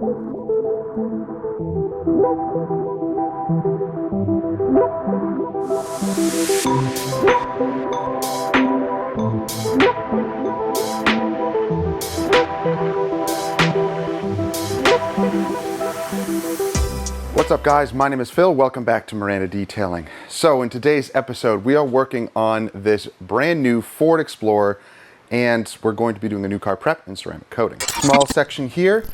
What's up guys, my name is Phil, welcome back to Miranda Detailing. So in today's episode we are working on this brand new Ford Explorer and we're going to be doing a new car prep and ceramic coating. Small section here,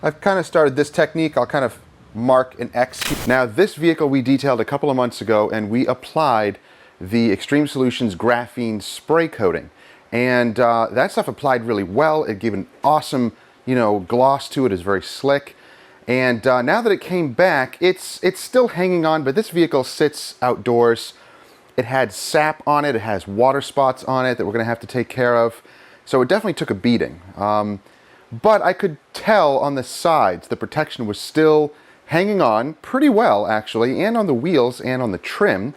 I've kind of started this technique, I'll kind of mark an X. Now this vehicle we detailed a couple of months ago and we applied the Extreme Solutions graphene spray coating. And that stuff applied really well, it gave an awesome, gloss to it, it's very slick. And now that it came back, it's still hanging on, but this vehicle sits outdoors. It had sap on it, it has water spots on it that we're gonna have to take care of. So it definitely took a beating. But I could tell on the sides, the protection was still hanging on pretty well actually, and on the wheels and on the trim.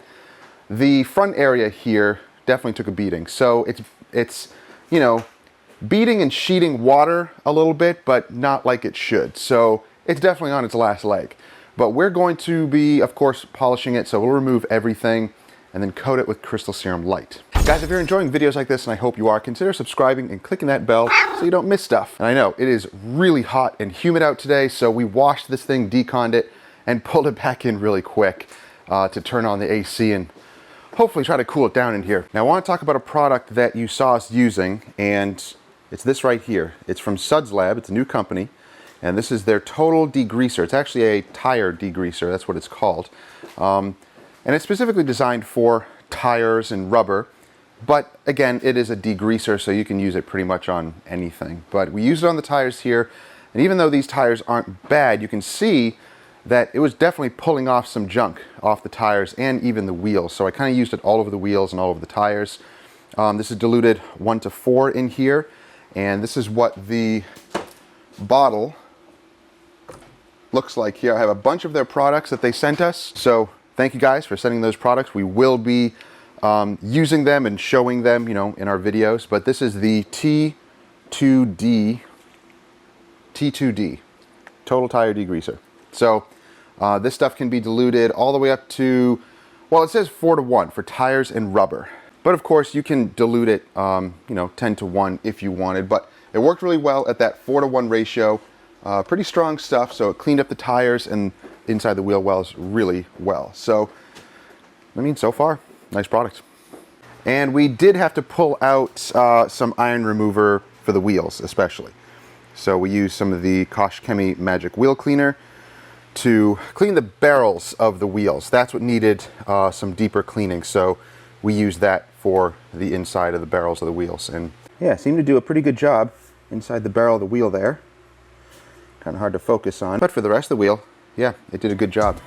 The front area here definitely took a beating. So it's beating and sheeting water a little bit, but not like it should. So it's definitely on its last leg. But we're going to be, of course, polishing it, so we'll remove everything and then coat it with Crystal Serum Light. Guys, if you're enjoying videos like this, and I hope you are, consider subscribing and clicking that bell so you don't miss stuff. And I know it is really hot and humid out today, so we washed this thing, deconned it, and pulled it back in really quick to turn on the AC and hopefully try to cool it down in here. Now I want to talk about a product that you saw us using, and it's this right here. It's from Suds Lab, it's a new company. And this is their Total Degreaser. It's actually a tire degreaser, that's what it's called. And it's specifically designed for tires and rubber. But again, it is a degreaser, so you can use it pretty much on anything. But we use it on the tires here. And even though these tires aren't bad, you can see that it was definitely pulling off some junk off the tires and even the wheels. So I kind of used it all over the wheels and all over the tires. This is diluted 1:4 in here. And this is what the bottle looks like here. I have a bunch of their products that they sent us. So thank you guys for sending those products. We will be using them and showing them, in our videos. But this is the T2D Total Tire Degreaser. So this stuff can be diluted all the way up to, well, it says 4:1 for tires and rubber. But of course you can dilute it, 10:1 if you wanted. But it worked really well at that 4:1 ratio. Pretty strong stuff, so it cleaned up the tires and inside the wheel wells really well. So, so far, nice product. And we did have to pull out some iron remover for the wheels, especially. So we used some of the Kosh Chemi Magic Wheel Cleaner to clean the barrels of the wheels. That's what needed some deeper cleaning, so we used that for the inside of the barrels of the wheels. And yeah, seemed to do a pretty good job inside the barrel of the wheel there. Kind of hard to focus on, but for the rest of the wheel, yeah, it did a good job.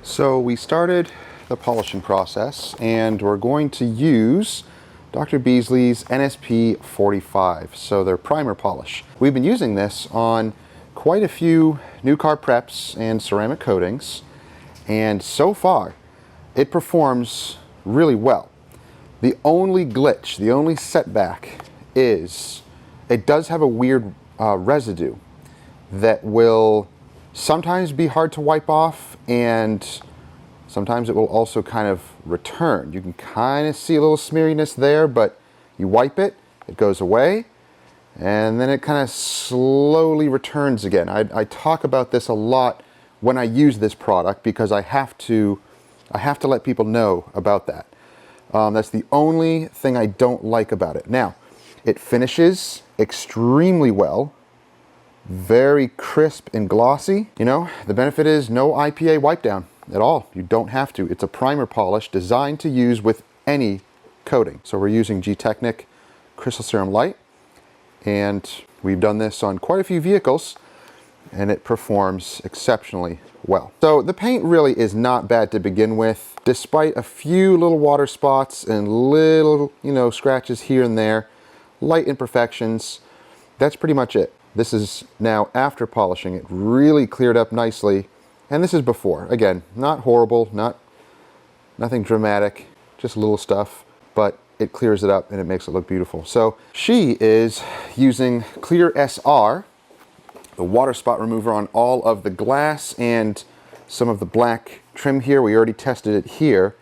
So we started the polishing process and we're going to use Dr. Beasley's NSP 45, so their primer polish. We've been using this on quite a few new car preps and ceramic coatings, and so far it performs really well. The only glitch, the only setback is it does have a weird residue that will sometimes be hard to wipe off, and sometimes it will also kind of return. You can kind of see a little smeariness there, but you wipe it, it goes away, and then it kind of slowly returns again. I talk about this a lot when I use this product because I have to let people know about that. That's the only thing I don't like about it. Now, it finishes extremely well, very crisp and glossy. You know, the benefit is no IPA wipe down at all. You don't have to. It's a primer polish designed to use with any coating. So we're using G-Technic Crystal Serum Light, and we've done this on quite a few vehicles, and it performs exceptionally well. So the paint really is not bad to begin with, despite a few little water spots and little, you know, scratches here and there, light imperfections. That's pretty much it. This is now after polishing. It really cleared up nicely, and this is before. Again, not horrible, nothing dramatic, just little stuff, but it clears it up and it makes it look beautiful. So she is using Clear SR, the water spot remover, on all of the glass and some of the black trim here. We already tested it here,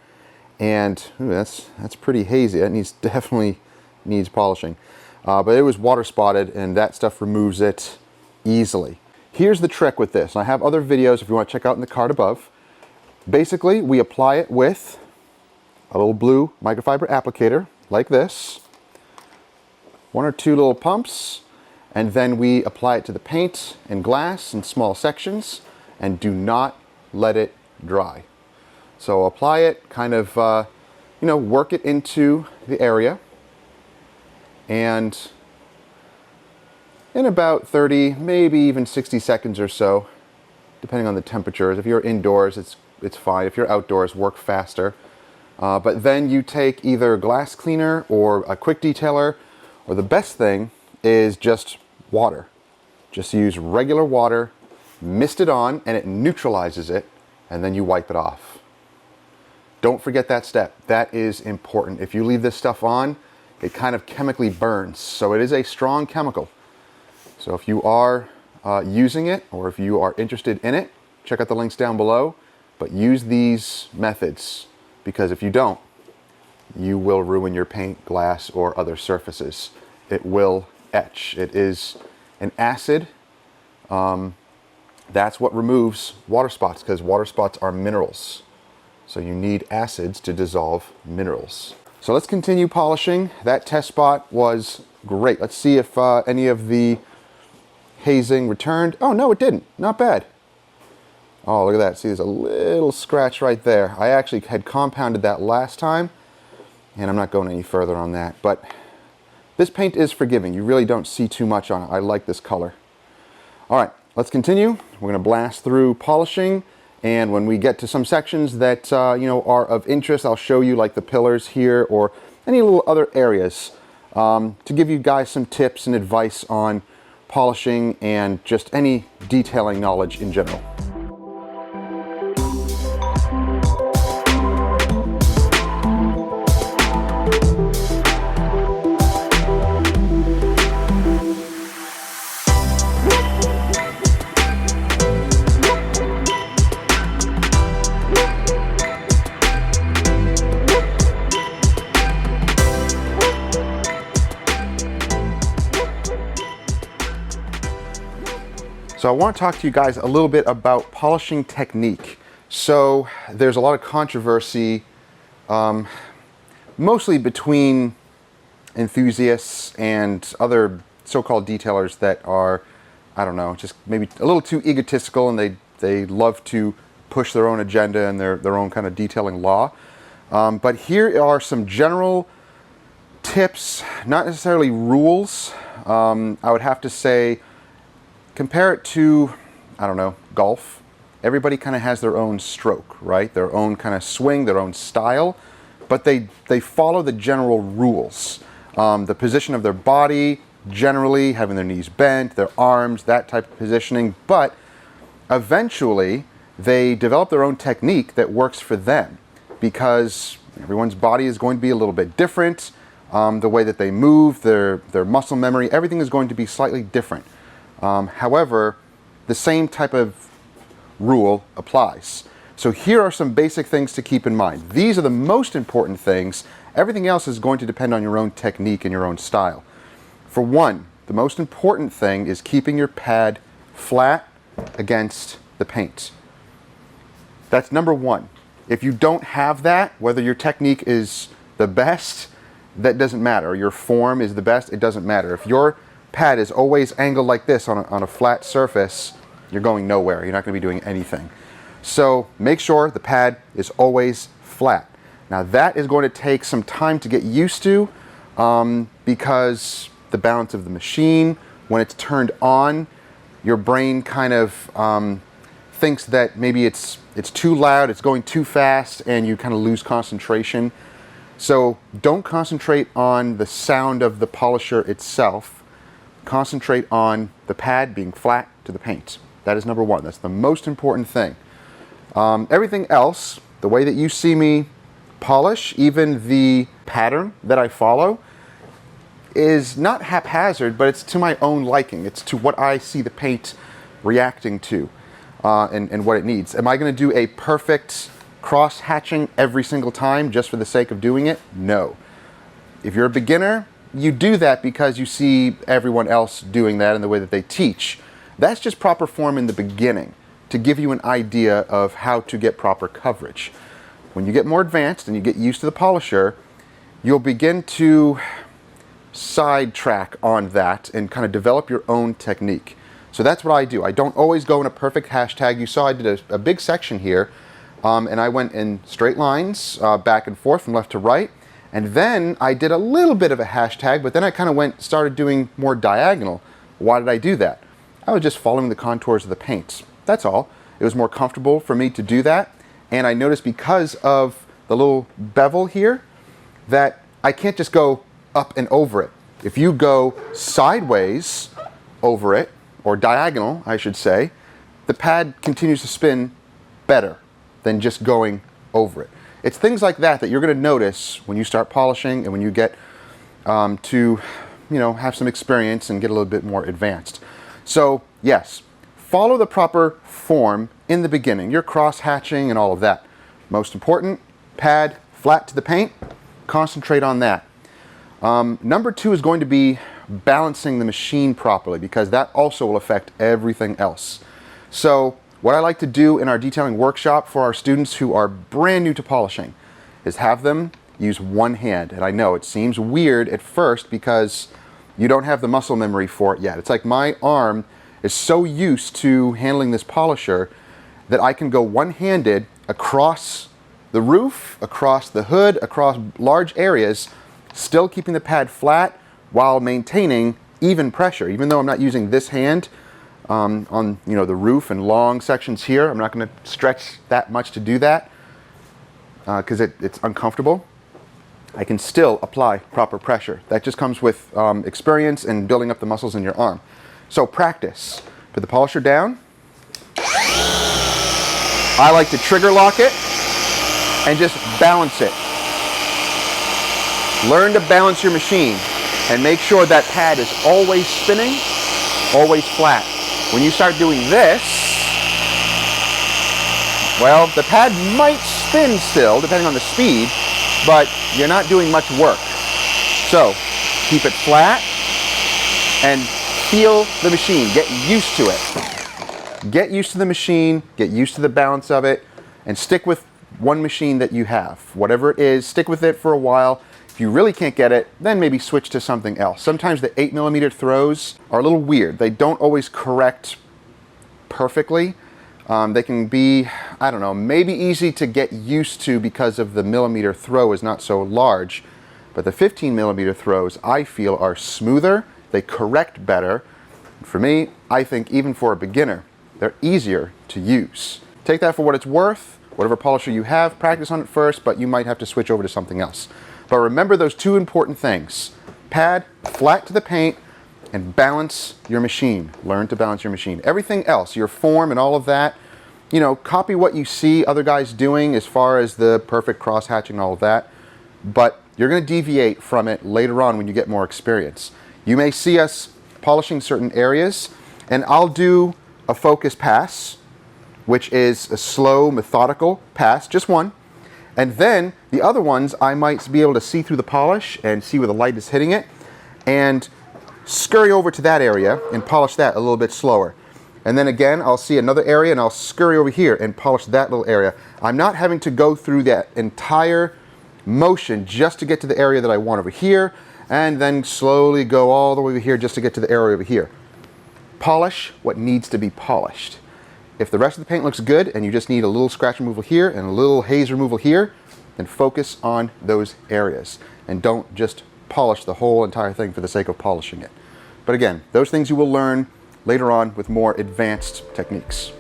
and ooh, that's pretty hazy. That definitely needs polishing. But it was water spotted, and that stuff removes it easily. Here's the trick with this. And I have other videos if you want to check out in the card above. Basically, we apply it with a little blue microfiber applicator like this, one or two little pumps, and then we apply it to the paint and glass in small sections, and do not let it dry. So apply it, kind of, you know, work it into the area, and in about 30, maybe even 60 seconds or so, depending on the temperatures. If you're indoors, it's fine. If you're outdoors, work faster. But then you take either glass cleaner or a quick detailer, or the best thing is just water. Just use regular water, mist it on, and it neutralizes it, and then you wipe it off. Don't forget that step. That is important. If you leave this stuff on, it kind of chemically burns. So it is a strong chemical. So if you are using it, or if you are interested in it, check out the links down below, but use these methods, because if you don't, you will ruin your paint, glass, or other surfaces. It will etch. It is an acid. That's what removes water spots, because water spots are minerals. So you need acids to dissolve minerals. So let's continue polishing. That test spot was great. Let's see if any of the hazing returned. Oh, no, it didn't. Not bad. Oh, look at that. See, there's a little scratch right there. I actually had compounded that last time, and I'm not going any further on that. But this paint is forgiving. You really don't see too much on it. I like this color. All right, let's continue. We're going to blast through polishing, and when we get to some sections that you know, are of interest, I'll show you, like the pillars here or any little other areas, to give you guys some tips and advice on polishing and just any detailing knowledge in general. So I want to talk to you guys a little bit about polishing technique. So there's a lot of controversy, mostly between enthusiasts and other so-called detailers that are, I don't know, just maybe a little too egotistical, and they love to push their own agenda and their own kind of detailing law. But here are some general tips, not necessarily rules. I would have to say, compare it to, I don't know, golf. Everybody kind of has their own stroke, right? Their own kind of swing, their own style, but they follow the general rules. The position of their body, generally, having their knees bent, their arms, that type of positioning, but eventually they develop their own technique that works for them, because everyone's body is going to be a little bit different. The way that they move, their muscle memory, everything is going to be slightly different. However, the same type of rule applies. So here are some basic things to keep in mind. These are the most important things. Everything else is going to depend on your own technique and your own style. For one, the most important thing is keeping your pad flat against the paint. That's number one. If you don't have that, whether your technique is the best, that doesn't matter. Or your form is the best, it doesn't matter. If your pad is always angled like this on a flat surface, you're going nowhere. You're not going to be doing anything. So make sure the pad is always flat. Now that is going to take some time to get used to because the balance of the machine, when it's turned on, your brain kind of thinks that maybe it's too loud, it's going too fast, and you kind of lose concentration. So don't concentrate on the sound of the polisher itself. Concentrate on the pad being flat to the paint. That is number one. That's the most important thing. Everything else, the way that you see me polish, even the pattern that I follow, is not haphazard, but it's to my own liking. It's to what I see the paint reacting to and what it needs. Am I going to do a perfect cross hatching every single time just for the sake of doing it? No. If you're a beginner, you do that because you see everyone else doing that in the way that they teach. That's just proper form in the beginning to give you an idea of how to get proper coverage. When you get more advanced and you get used to the polisher, you'll begin to sidetrack on that and kind of develop your own technique. So that's what I do. I don't always go in a perfect hashtag. You saw I did a big section here, and I went in straight lines back and forth from left to right. And then I did a little bit of a hashtag, but then I kind of started doing more diagonal. Why did I do that? I was just following the contours of the paints. That's all. It was more comfortable for me to do that. And I noticed because of the little bevel here that I can't just go up and over it. If you go sideways over it, or diagonal, I should say, the pad continues to spin better than just going over it. It's things like that that you're going to notice when you start polishing and when you get to, have some experience and get a little bit more advanced. So yes, follow the proper form in the beginning. Your cross hatching and all of that. Most important, pad flat to the paint. Concentrate on that. Number two is going to be balancing the machine properly, because that also will affect everything else. So what I like to do in our detailing workshop for our students who are brand new to polishing is have them use one hand. And I know it seems weird at first because you don't have the muscle memory for it yet. It's like my arm is so used to handling this polisher that I can go one-handed across the roof, across the hood, across large areas, still keeping the pad flat while maintaining even pressure. Even though I'm not using this hand on the roof and long sections here, I'm not going to stretch that much to do that because it's uncomfortable. I can still apply proper pressure. That just comes with experience and building up the muscles in your arm. So practice. Put the polisher down. I like to trigger lock it and just balance it. Learn to balance your machine and make sure that pad is always spinning, always flat. When you start doing this, well, the pad might spin still, depending on the speed, but you're not doing much work. So keep it flat and feel the machine. Get used to it. Get used to the machine, get used to the balance of it, and stick with one machine that you have. Whatever it is, stick with it for a while. If you really can't get it, then maybe switch to something else. Sometimes the 8mm throws are a little weird. They don't always correct perfectly. They can be, I don't know, maybe easy to get used to because of the millimeter throw is not so large. But the 15mm throws, I feel, are smoother. They correct better. For me, I think even for a beginner, they're easier to use. Take that for what it's worth. Whatever polisher you have, practice on it first, but you might have to switch over to something else. But remember those two important things. Pad flat to the paint and balance your machine. Learn to balance your machine. Everything else, your form and all of that, copy what you see other guys doing as far as the perfect cross hatching and all of that. But you're going to deviate from it later on when you get more experience. You may see us polishing certain areas, and I'll do a focus pass, which is a slow, methodical pass, just one. And then the other ones, I might be able to see through the polish and see where the light is hitting it. And scurry over to that area and polish that a little bit slower. And then again, I'll see another area and I'll scurry over here and polish that little area. I'm not having to go through that entire motion just to get to the area that I want over here, and then slowly go all the way over here just to get to the area over here. Polish what needs to be polished. If the rest of the paint looks good and you just need a little scratch removal here and a little haze removal here, then focus on those areas and don't just polish the whole entire thing for the sake of polishing it. But again, those things you will learn later on with more advanced techniques.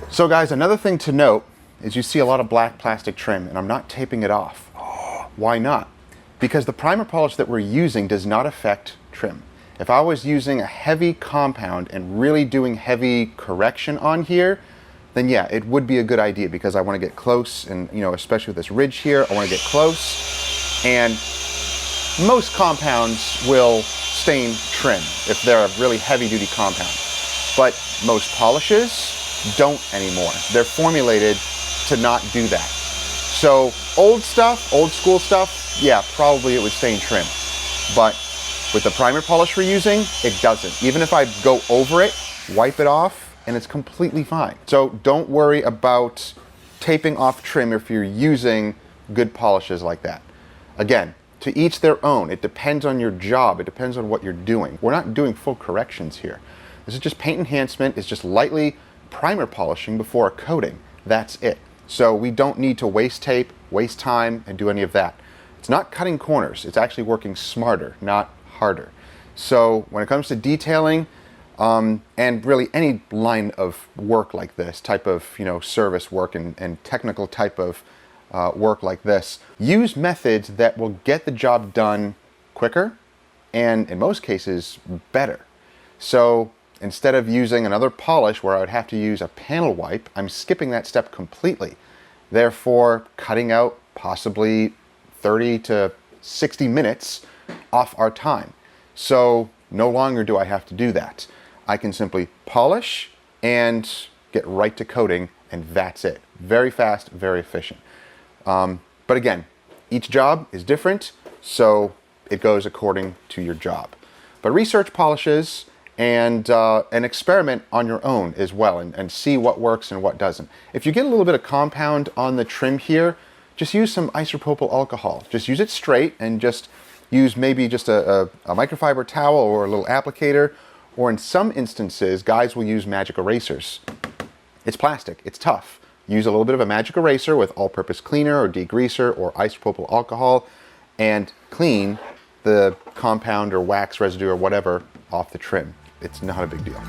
So guys, another thing to note is you see a lot of black plastic trim, and I'm not taping it off. Why not? Because the primer polish that we're using does not affect trim. If I was using a heavy compound and really doing heavy correction on here, then yeah, it would be a good idea, because I want to get close, and you know, especially with this ridge here, I want to get close. And most compounds will stain trim if they're a really heavy duty compound, but most polishes don't anymore. They're formulated to not do that. So old stuff, old school stuff, yeah, probably it would stain trim. But with the primer polish we're using, it doesn't. Even if I go over it, wipe it off, and it's completely fine. So don't worry about taping off trim if you're using good polishes like that. Again, to each their own. It depends on your job. It depends on what you're doing. We're not doing full corrections here. This is just paint enhancement. It's just lightly primer polishing before a coating. That's it. So we don't need to waste tape, waste time, and do any of that. It's not cutting corners. It's actually working smarter, not harder. So when it comes to detailing, and really any line of work like this, type of service work and technical type of work like this, use methods that will get the job done quicker and in most cases better. So instead of using another polish where I would have to use a panel wipe, I'm skipping that step completely, therefore cutting out possibly 30 to 60 minutes off our time. So no longer do I have to do that. I can simply polish and get right to coating, and that's it. Very fast, very efficient. But again, each job is different, so it goes according to your job. But research polishes and experiment on your own as well, and see what works and what doesn't. If you get a little bit of compound on the trim here, just use some isopropyl alcohol. Just use it straight, and just use maybe just a microfiber towel or a little applicator, or in some instances, guys will use magic erasers. It's plastic, it's tough. Use a little bit of a magic eraser with all-purpose cleaner or degreaser or isopropyl alcohol, and clean the compound or wax residue or whatever off the trim. It's not a big deal.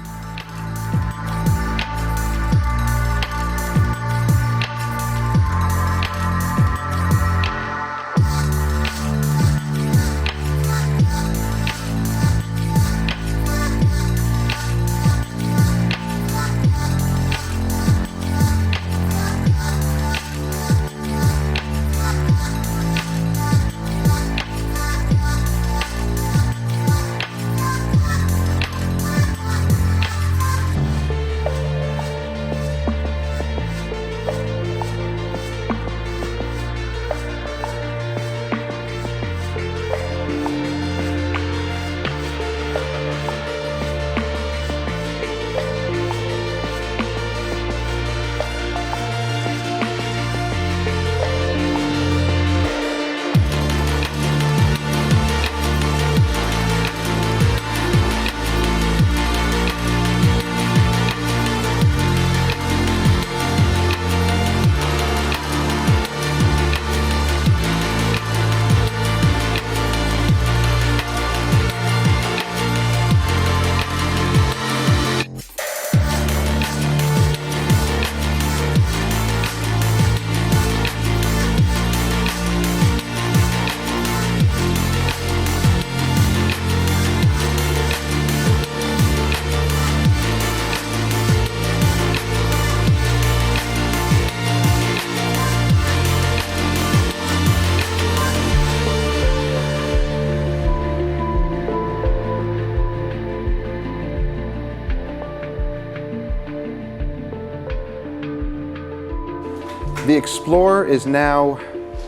The Explorer is now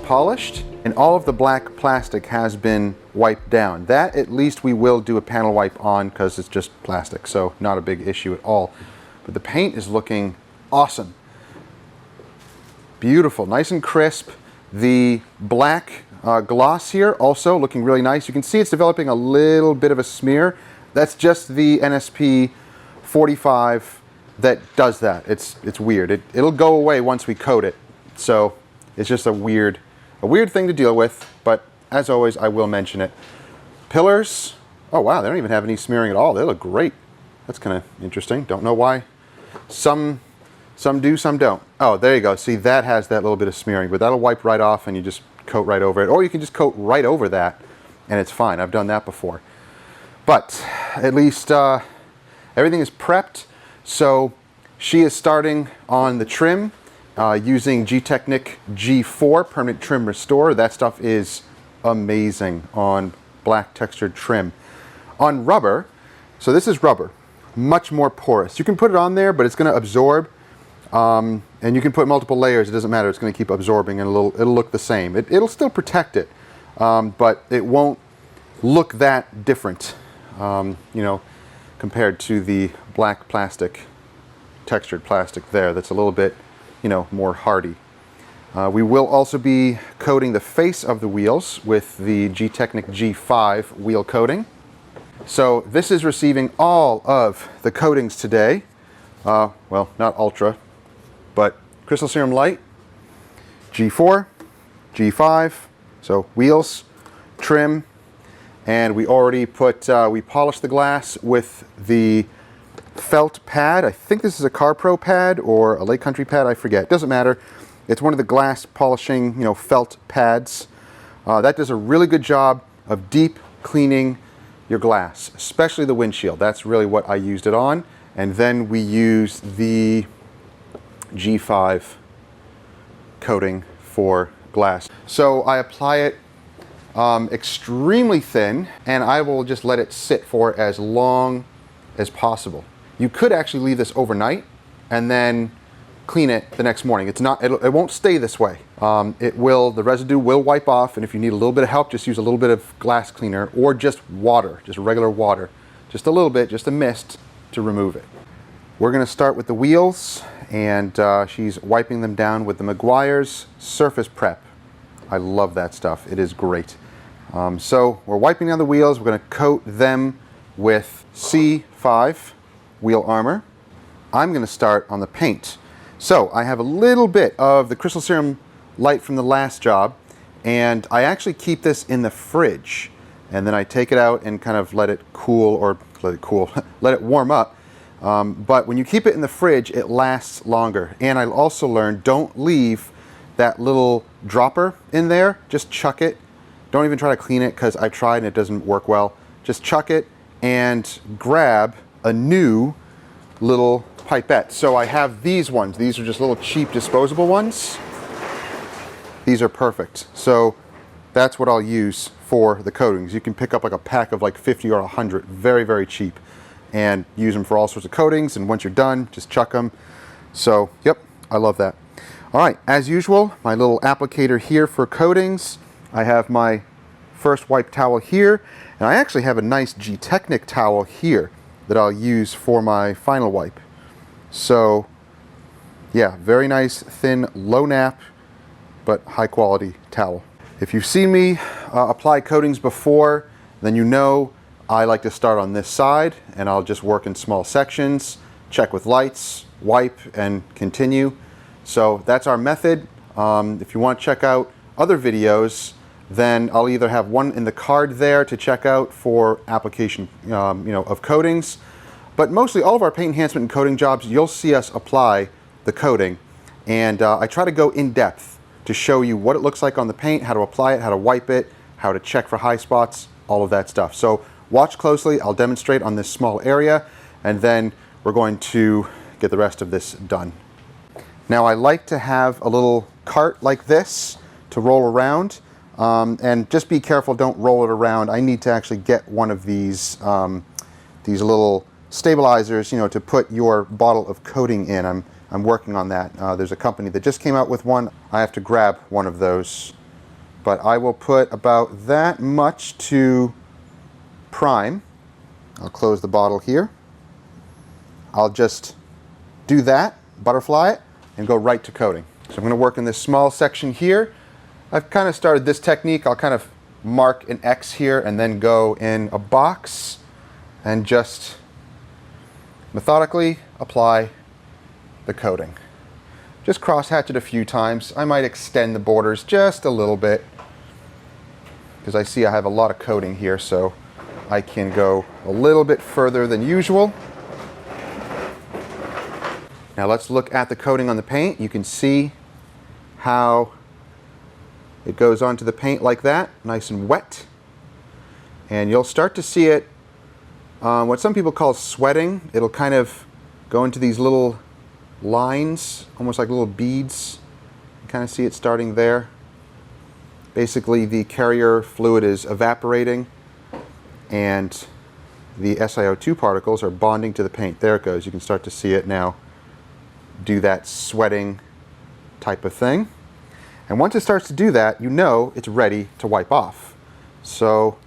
polished and all of the black plastic has been wiped down. That at least we will do a panel wipe on because it's just plastic, so not a big issue at all. But the paint is looking awesome. Beautiful, nice and crisp. The black gloss here also looking really nice. You can see it's developing a little bit of a smear. That's just the NSP 45 that does that. It's weird. It'll go away once we coat it. So it's just a weird thing to deal with, but as always, I will mention it. Pillars, oh wow, they don't even have any smearing at all. They look great. That's kind of interesting. Don't know why. Some do, some don't. Oh, there you go. See, that has that little bit of smearing, but that'll wipe right off and you just coat right over it. Or you can just coat right over that and it's fine. I've done that before. But at least everything is prepped. So she is starting on the trim using G-Technic G4 Permanent Trim Restore. That stuff is amazing on black textured trim. On rubber, so this is rubber, much more porous. You can put it on there, but it's going to absorb. And you can put multiple layers, it doesn't matter, it's going to keep absorbing and it'll look the same. It'll still protect it, but it won't look that different, you know, compared to the black plastic, textured plastic there. That's a little bit, you know, more hardy. We will also be coating the face of the wheels with the G-Technic G5 wheel coating. So this is receiving all of the coatings today. Well, not Ultra, but Crystal Serum Light, G4, G5, so wheels, trim, and we already put, we polished the glass with the felt pad. I think this is a Car Pro pad or a Lake Country pad, I forget. Doesn't matter. It's one of the glass polishing, you know, felt pads. That does a really good job of deep cleaning your glass, especially the windshield. That's really what I used it on. And then we use the G5 coating for glass. So I apply it extremely thin, and I will just let it sit for as long as possible. You could actually leave this overnight and then clean it the next morning. It's not, it won't stay this way. The residue will wipe off, and if you need a little bit of help, just use a little bit of glass cleaner or just water, just regular water. Just a little bit, just a mist to remove it. We're going to start with the wheels, and she's wiping them down with the Meguiar's Surface Prep. I love that stuff. It is great. So we're wiping down the wheels. We're going to coat them with C5 wheel armor. I'm going to start on the paint. So I have a little bit of the Crystal Serum Light from the last job, and I actually keep this in the fridge, and then I take it out and kind of let it cool, or let it warm up. But when you keep it in the fridge, it lasts longer. And I also learned, don't leave that little dropper in there. Just chuck it. Don't even try to clean it, because I tried and it doesn't work well. Just chuck it and grab a new little pipette. So I have these ones. These are just little cheap disposable ones. These are perfect. So that's what I'll use for the coatings. You can pick up like a pack of like 50 or 100, very, very cheap, and use them for all sorts of coatings. And once you're done, just chuck them. So, yep, I love that. All right, as usual, my little applicator here for coatings. I have my first wipe towel here, and I actually have a nice G-Technic towel here that I'll use for my final wipe. So, yeah, very nice, thin, low nap, but high quality towel. If you've seen me apply coatings before, then you know I like to start on this side, and I'll just work in small sections, check with lights, wipe, and continue. So that's our method. If you want to check out other videos, then I'll either have one in the card there to check out for application you know, of coatings, but mostly all of our paint enhancement and coating jobs, you'll see us apply the coating, and I try to go in depth to show you what it looks like on the paint, how to apply it, how to wipe it, how to check for high spots, all of that stuff. So watch closely. I'll demonstrate on this small area, and then we're going to get the rest of this done. Now I like to have a little cart like this to roll around, and just be careful, don't roll it around. I need to actually get one of these little stabilizers, you know, to put your bottle of coating in. I'm I'm working on that. There's a company that just came out with one. I have to grab one of those. But I will put about that much to prime. I'll close the bottle here. I'll just do that, butterfly it, and go right to coating. So I'm going to work in this small section here. I've kind of started this technique. I'll kind of mark an X here and then go in a box and just methodically apply the coating. Just cross-hatch it a few times. I might extend the borders just a little bit because I see I have a lot of coating here, so I can go a little bit further than usual. Now let's look at the coating on the paint. You can see how it goes onto the paint like that, nice and wet. And you'll start to see it, what some people call sweating. It'll kind of go into these little lines, almost like little beads. You kind of see it starting there. Basically, the carrier fluid is evaporating and the SiO2 particles are bonding to the paint. There it goes. You can start to see it now do that sweating type of thing. And once it starts to do that, you know it's ready to wipe off. So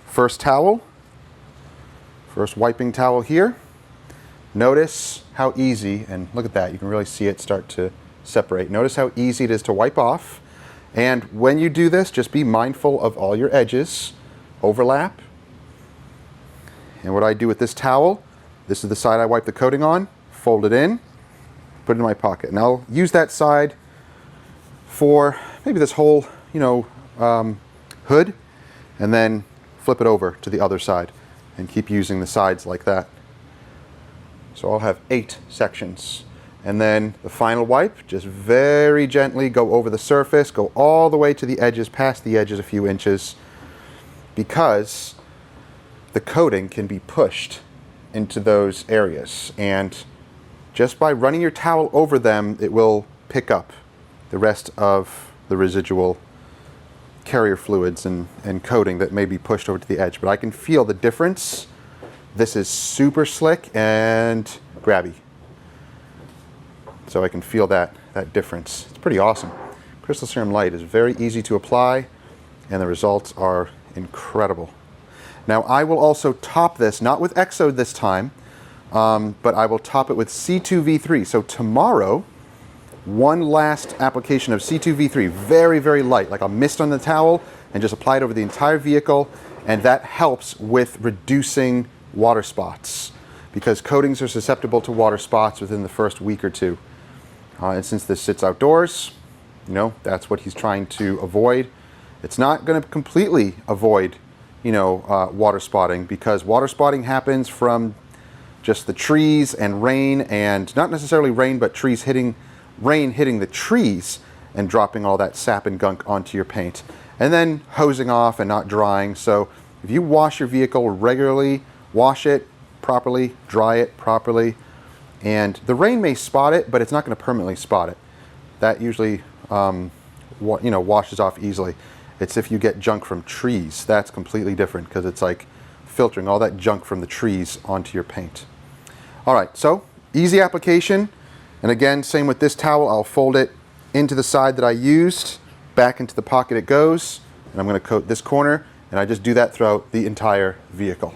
first towel, first wiping towel here. Notice how easy, and look at that, you can really see it start to separate. Notice how easy it is to wipe off. And when you do this, just be mindful of all your edges, overlap. And what I do with this towel, this is the side I wipe the coating on, fold it in, put it in my pocket. And I'll use that side for maybe this whole, hood, and then flip it over to the other side and keep using the sides like that. So I'll have 8 sections. And then the final wipe, just very gently go over the surface, go all the way to the edges, past the edges a few inches, because the coating can be pushed into those areas. And just by running your towel over them, it will pick up the rest of the residual carrier fluids and coating that may be pushed over to the edge. But I can feel the difference. This is super slick and grabby. So I can feel that difference. It's pretty awesome. Crystal Serum Light is very easy to apply and the results are incredible. Now I will also top this, not with Exode this time, but I will top it with C2V3. So tomorrow, one last application of C2V3, very, very light, like a mist on the towel, and just apply it over the entire vehicle, and that helps with reducing water spots, because coatings are susceptible to water spots within the first week or two. And since this sits outdoors, that's what he's trying to avoid. It's not going to completely avoid, water spotting, because water spotting happens from just the trees and rain, and not necessarily rain, but rain hitting the trees and dropping all that sap and gunk onto your paint, and then hosing off and not drying. So if you wash your vehicle regularly, wash it properly, dry it properly, and the rain may spot it, but it's not going to permanently spot it. That usually washes off easily. It's if you get junk from trees, that's completely different, because it's like filtering all that junk from the trees onto your paint. All right, so easy application. And again, same with this towel. I'll fold it into the side that I used, back into the pocket it goes, and I'm going to coat this corner, and I just do that throughout the entire vehicle.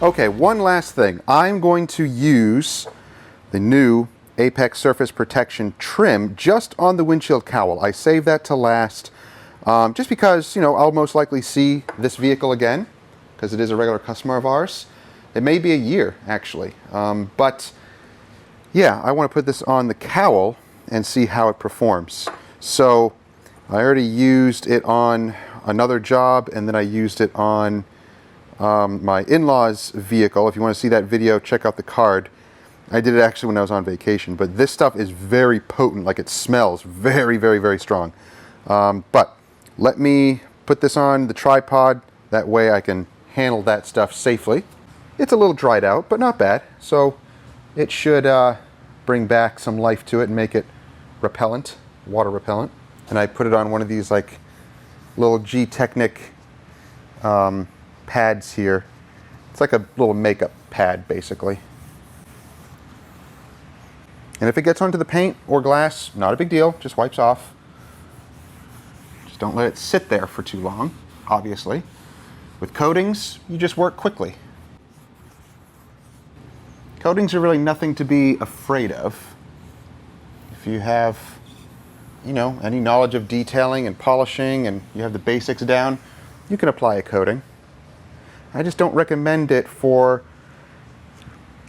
Okay, one last thing. I'm going to use the new Apex Surface Protection trim just on the windshield cowl. I saved that to last just because, you know, I'll most likely see this vehicle again because it is a regular customer of ours. It may be a year, actually. But yeah, I want to put this on the cowl and see how it performs. So I already used it on another job, and then I used it on my in-laws' vehicle. If you want to see that video, check out the card. I did it actually when I was on vacation, but this stuff is very potent. Like, it smells very, very, very strong. But let me put this on the tripod. That way I can handle that stuff safely. It's a little dried out, but not bad. So it should bring back some life to it and make it repellent, water repellent. And I put it on one of these like little G-Technic pads here. It's like a little makeup pad, basically. And if it gets onto the paint or glass, not a big deal, just wipes off. Just don't let it sit there for too long, obviously. With coatings, you just work quickly. Coatings are really nothing to be afraid of. If you have, you know, any knowledge of detailing and polishing and you have the basics down, you can apply a coating. I just don't recommend it for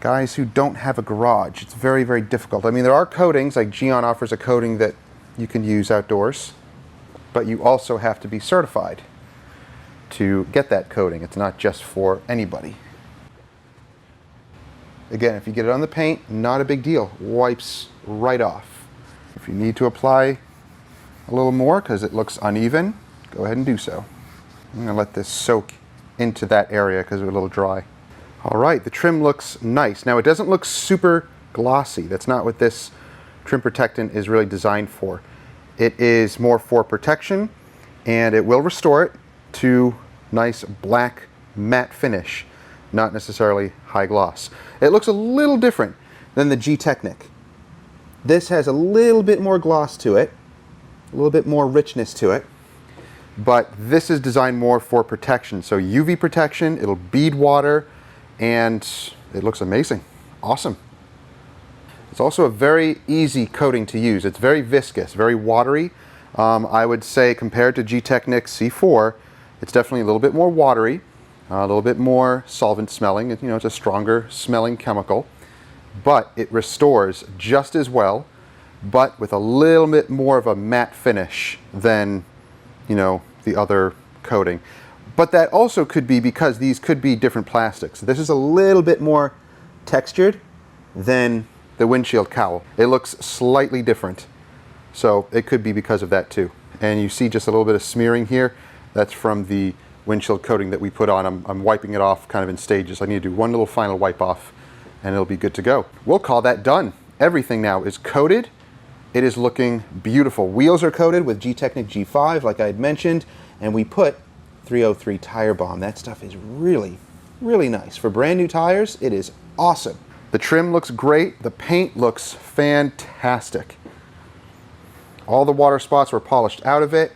guys who don't have a garage. It's very, very difficult. I mean, there are coatings, like Geon offers a coating that you can use outdoors, but you also have to be certified to get that coating. It's not just for anybody. Again, if you get it on the paint, not a big deal. Wipes right off. If you need to apply a little more because it looks uneven, go ahead and do so. I'm going to let this soak into that area because it's a little dry. All right, the trim looks nice. Now, it doesn't look super glossy. That's not what this trim protectant is really designed for. It is more for protection, and it will restore it to nice black matte finish, not necessarily high gloss. It looks a little different than the G-Technic. This has a little bit more gloss to it, a little bit more richness to it, but this is designed more for protection. So UV protection, it'll bead water, and it looks amazing. Awesome. It's also a very easy coating to use. It's very viscous, very watery. I would say compared to G-Technic C4, it's definitely a little bit more watery, a little bit more solvent smelling. You know, it's a stronger smelling chemical, but it restores just as well, but with a little bit more of a matte finish than, you know, the other coating. But that also could be because these could be different plastics. This is a little bit more textured than the windshield cowl. It looks slightly different. So it could be because of that too. And you see just a little bit of smearing here. That's from the windshield coating that we put on. I'm wiping it off kind of in stages. I need to do one little final wipe off and it'll be good to go. We'll call that done. Everything now is coated. It is looking beautiful. Wheels are coated with G-Technic G5, like I had mentioned, and we put 303 tire balm. That stuff is really, really nice. For brand new tires, it is awesome. The trim looks great. The paint looks fantastic. All the water spots were polished out of it.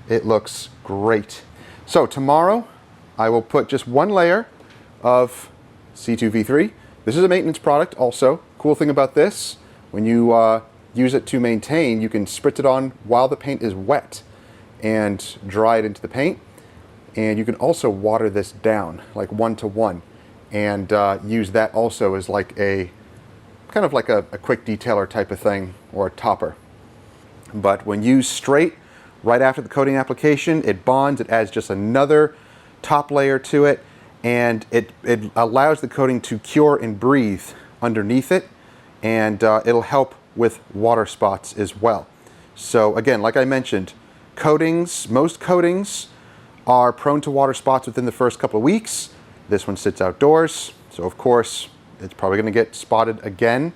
It looks great. So tomorrow, I will put just one layer of C2V3. This is a maintenance product also. Cool thing about this, when you use it to maintain, you can spritz it on while the paint is wet and dry it into the paint. And you can also water this down, like 1-to-1, and use that also as like a, kind of like a quick detailer type of thing, or a topper. But when used straight, right after the coating application, it bonds, it adds just another top layer to it, and it allows the coating to cure and breathe underneath it, and it'll help with water spots as well. So again, like I mentioned, coatings, most coatings are prone to water spots within the first couple of weeks. This one sits outdoors, so of course it's probably going to get spotted again,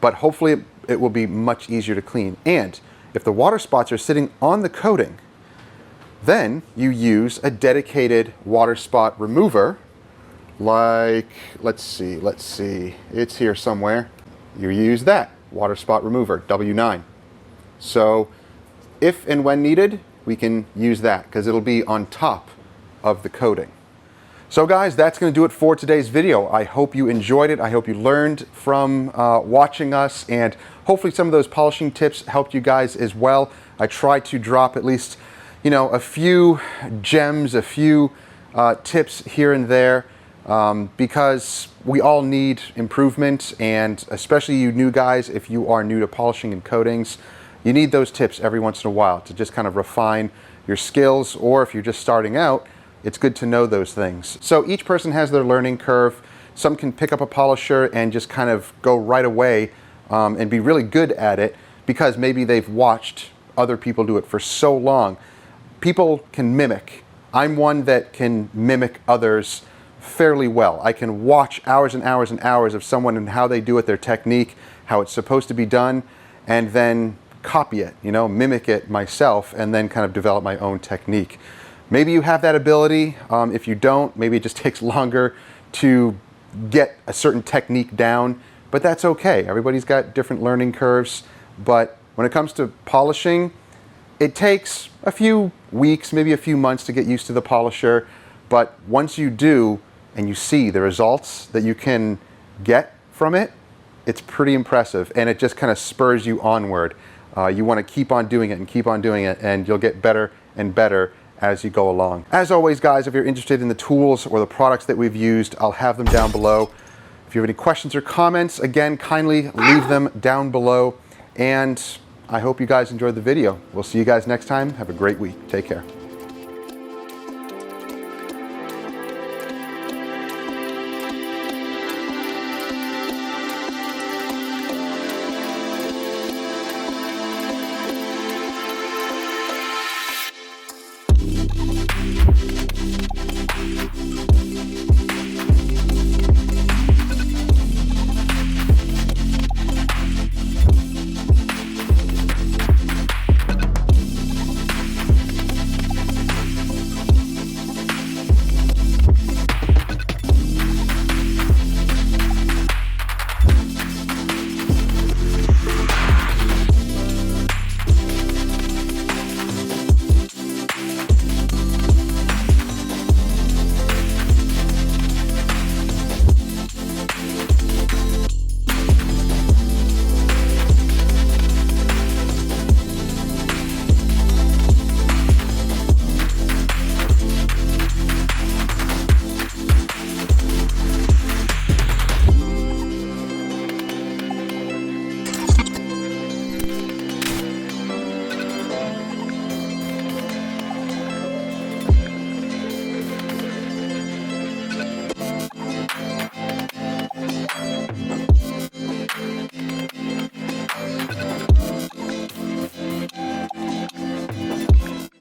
but hopefully it will be much easier to clean. And if the water spots are sitting on the coating, then you use a dedicated water spot remover, like, let's see, it's here somewhere. You use that water spot remover, W9. So if and when needed, we can use that because it'll be on top of the coating. So guys, that's going to do it for today's video. I hope you enjoyed it. I hope you learned from watching us, and hopefully some of those polishing tips helped you guys as well. I try to drop at least, a few gems, a few tips here and there, because we all need improvement, and especially you new guys, if you are new to polishing and coatings, you need those tips every once in a while to just kind of refine your skills, or if you're just starting out, it's good to know those things. So each person has their learning curve. Some can pick up a polisher and just kind of go right away and be really good at it because maybe they've watched other people do it for so long. People can mimic. I'm one that can mimic others fairly well. I can watch hours and hours and hours of someone and how they do it, their technique, how it's supposed to be done, and then copy it, mimic it myself, and then kind of develop my own technique. Maybe you have that ability. If you don't, maybe it just takes longer to get a certain technique down, but that's okay. Everybody's got different learning curves, but when it comes to polishing, it takes a few weeks, maybe a few months to get used to the polisher, but once you do and you see the results that you can get from it, it's pretty impressive, and it just kind of spurs you onward. You want to keep on doing it and keep on doing it, and you'll get better and better as you go along. As always, guys, if you're interested in the tools or the products that we've used, I'll have them down below. If you have any questions or comments, again, kindly leave them down below. And I hope you guys enjoyed the video. We'll see you guys next time. Have a great week. Take care.